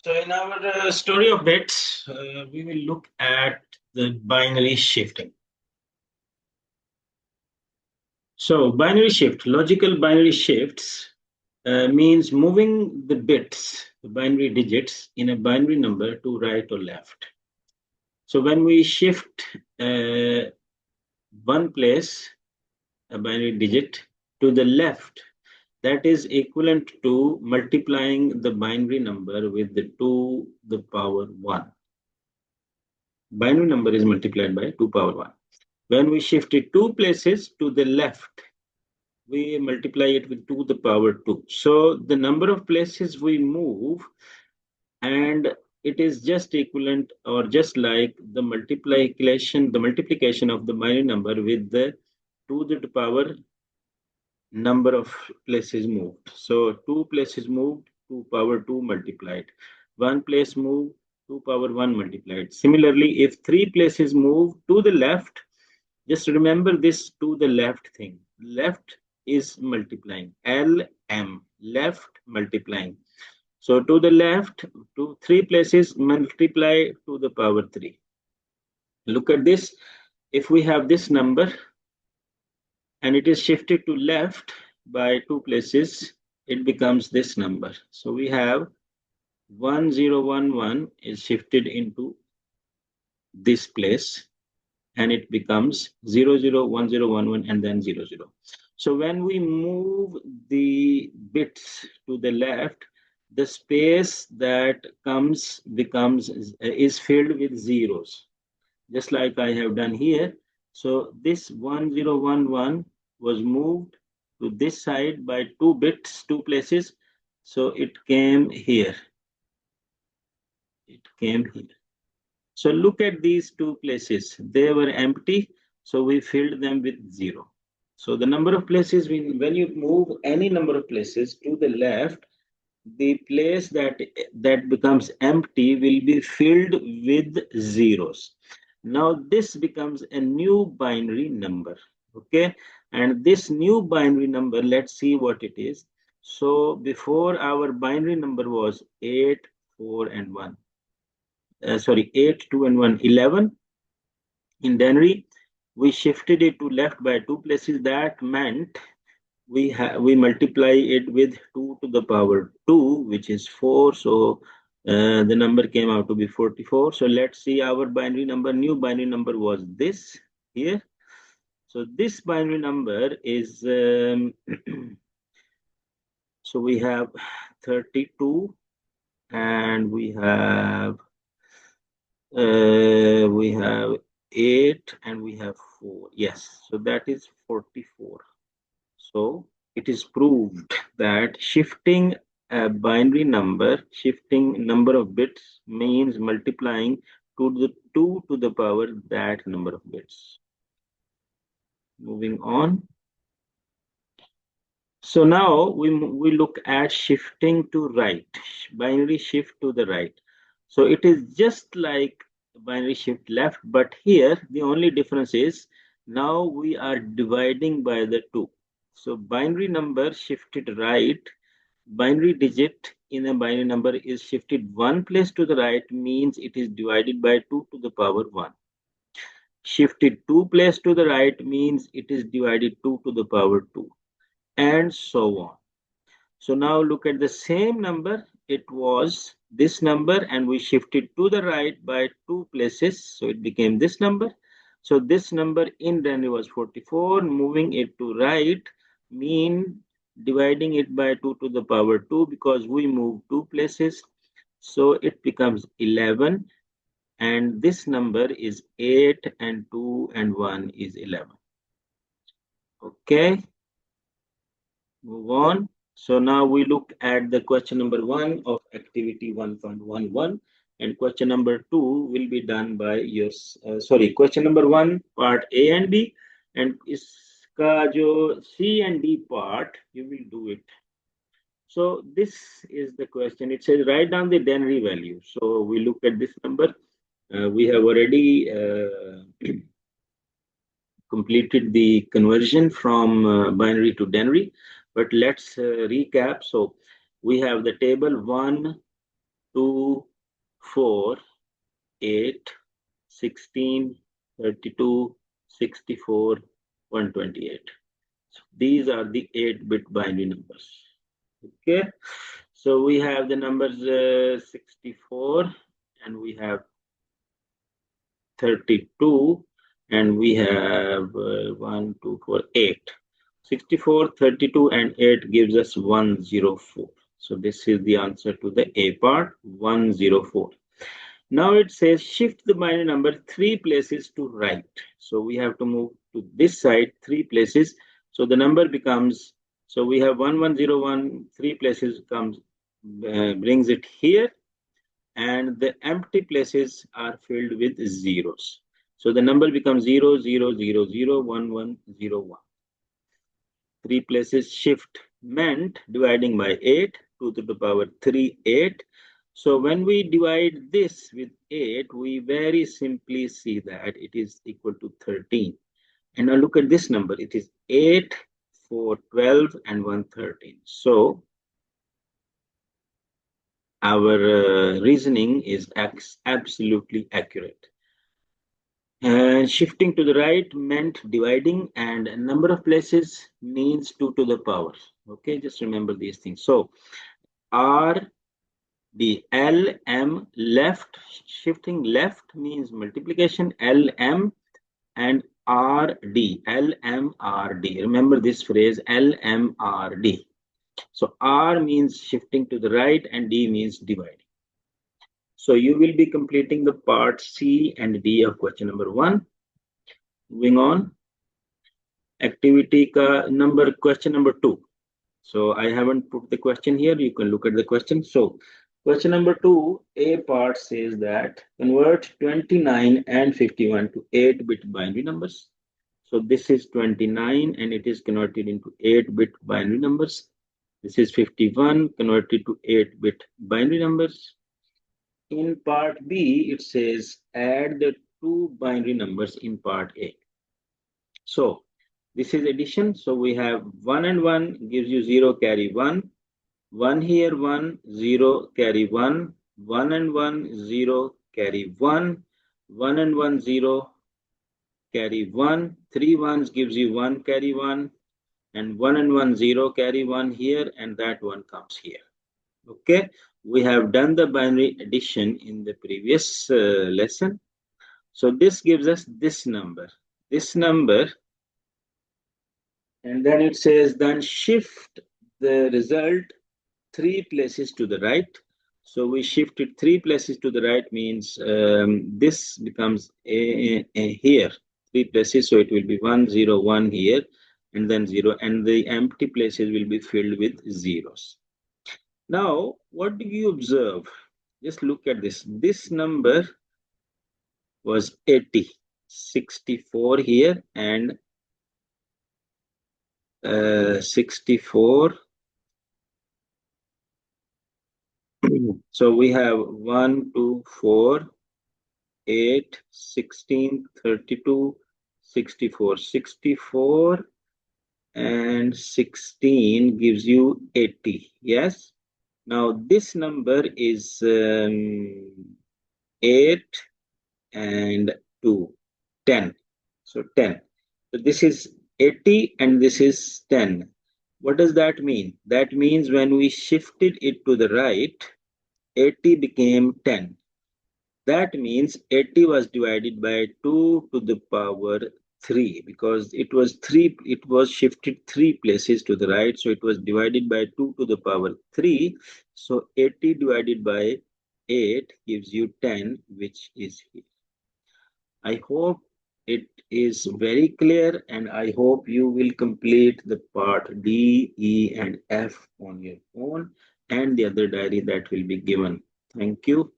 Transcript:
So in our story of bits, we will look at the binary shifting. So binary shift, logical binary shifts means moving the bits, the binary digits in a binary number to right or left. So when we shift one place, a binary digit, to the left, that is equivalent to multiplying the binary number with the 2 the power 1. Binary number is multiplied by 2 power 1. When we shift it two places to the left, we multiply it with 2 the power 2. So the number of places we move, and it is just equivalent or just like the multiplication of the binary number with the 2 the power number of places moved. So 2 places moved, 2 power 2 multiplied. 1 place moved, 2 power 1 multiplied. Similarly, if 3 places move to the left, just remember this to the left thing. Left is multiplying. LM, left multiplying. So to the left, to 3 places multiply to the power 3. Look at this. If we have this number and it is shifted to left by 2 places, it becomes this number. So we have 1011 is shifted into this place and it becomes 001011 and then 00. So when we move the bits to the left, the space that becomes is filled with zeros, just like I have done here. So this 1011 was moved to this side by 2 bits, 2 places. So it came here. It came here. So look at these 2 places. They were empty, so we filled them with 0. So the number of places, when you move any number of places to the left, the place that becomes empty will be filled with zeros. Now this becomes a new binary number, okay? And this new binary number, let's see what it is. So before, our binary number was 8, 4, and 1. 8, 2, and 1, 11. In Denry, we shifted it to left by 2 places. That meant we multiply it with 2 to the power 2, which is 4. So the number came out to be 44. So let's see our binary number. New binary number was this here. So this binary number is so we have 32 and we have 8 and we have 4. Yes, so that is 44. So it is proved that shifting a binary number, shifting number of bits, means multiplying to the 2 to the power that number of bits. Moving on. So now we look at shifting to right, binary shift to the right. So it is just like binary shift left, but here the only difference is now we are dividing by the 2. So binary number shifted right, binary digit in a binary number is shifted one place to the right, means it is divided by 2 to the power 1. Shifted 2 place to the right means it is divided 2 to the power 2, and so on. So now look at the same number. It was this number and we shifted to the right by 2 places. So it became this number. So this number in Denry was 44. Moving it to right mean dividing it by 2 to the power 2 because we moved 2 places. So it becomes 11. And this number is 8 and 2 and 1 is 11. Okay. Move on. So now we look at the question number 1 of activity 1.11, and question number 2 will be done by your, question number 1 part A and B, and iska jo C and D part you will do it. So this is the question. It says write down the Denry value. So we look at this number. We have already completed the conversion from binary to Denry. But let's recap. So we have the table 1, 2, 4, 8, 16, 32, 64, 128. So these are the 8-bit binary numbers. Okay, so we have the numbers 64, and we have 32, and we have 1, 2, 4, 8. 64, 32, and 8 gives us 104. So this is the answer to the A part, 104. Now it says shift the binary number 3 places to right. So we have to move to this side 3 places. So the number becomes, so we have 1101, 3 places comes, brings it here, and the empty places are filled with zeros. So the number becomes 00001101. 3 places shift meant dividing by 8, 2 to the power 3, 8. So when we divide this with 8, we very simply see that it is equal to 13. And now look at this number. It is 8, 4, 12, and 113. So our reasoning is absolutely accurate. Shifting to the right meant dividing, and a number of places means 2 to the power. Okay, just remember these things. So R, D, L, M, left, shifting left means multiplication, L, M, and R, D, L, M, R, D. Remember this phrase, L, M, R, D. So R means shifting to the right, and D means dividing. So you will be completing the part C and D of question number 1. Moving on, activity ka number, question number 2. So I haven't put the question here. You can look at the question. So question number 2, A part says that convert 29 and 51 to 8-bit binary numbers. So this is 29 and it is converted into 8-bit binary numbers. This is 51 converted to 8-bit binary numbers. In part B, it says add the two binary numbers in part A. So this is addition. So we have 1 and 1 gives you 0, carry 1. 1 here, 1, 0, carry 1. 1 and 1, 0, carry 1. 1 and 1, 0, carry 1. 3 ones gives you 1, carry 1. And 1 and 1, 0, carry 1 here, and that one comes here. Okay, we have done the binary addition in the previous lesson. So this gives us this number, and then it says then shift the result 3 places to the right. So we shifted 3 places to the right means this becomes a here 3 places. So it will be 1, 0, 1 here, and then 0, and the empty places will be filled with zeros. Now, what do you observe? Just look at this. This number was 80, 64 here, and 64. So we have 1, 2, 4, 8, 16, 32, 64. 64 and 16 gives you 80. Yes. Now this number is 8 and 2, 10. So 10. So this is 80 and this is 10. What does that mean? That means when we shifted it to the right, 80 became 10. That means 80 was divided by 2 to the power 3 because it was shifted 3 places to the right. So it was divided by 2 to the power 3. So 80 divided by 8 gives you 10, which is here. I hope it is very clear, and I hope you will complete the part D, E, and F on your own and the other diary that will be given. Thank you.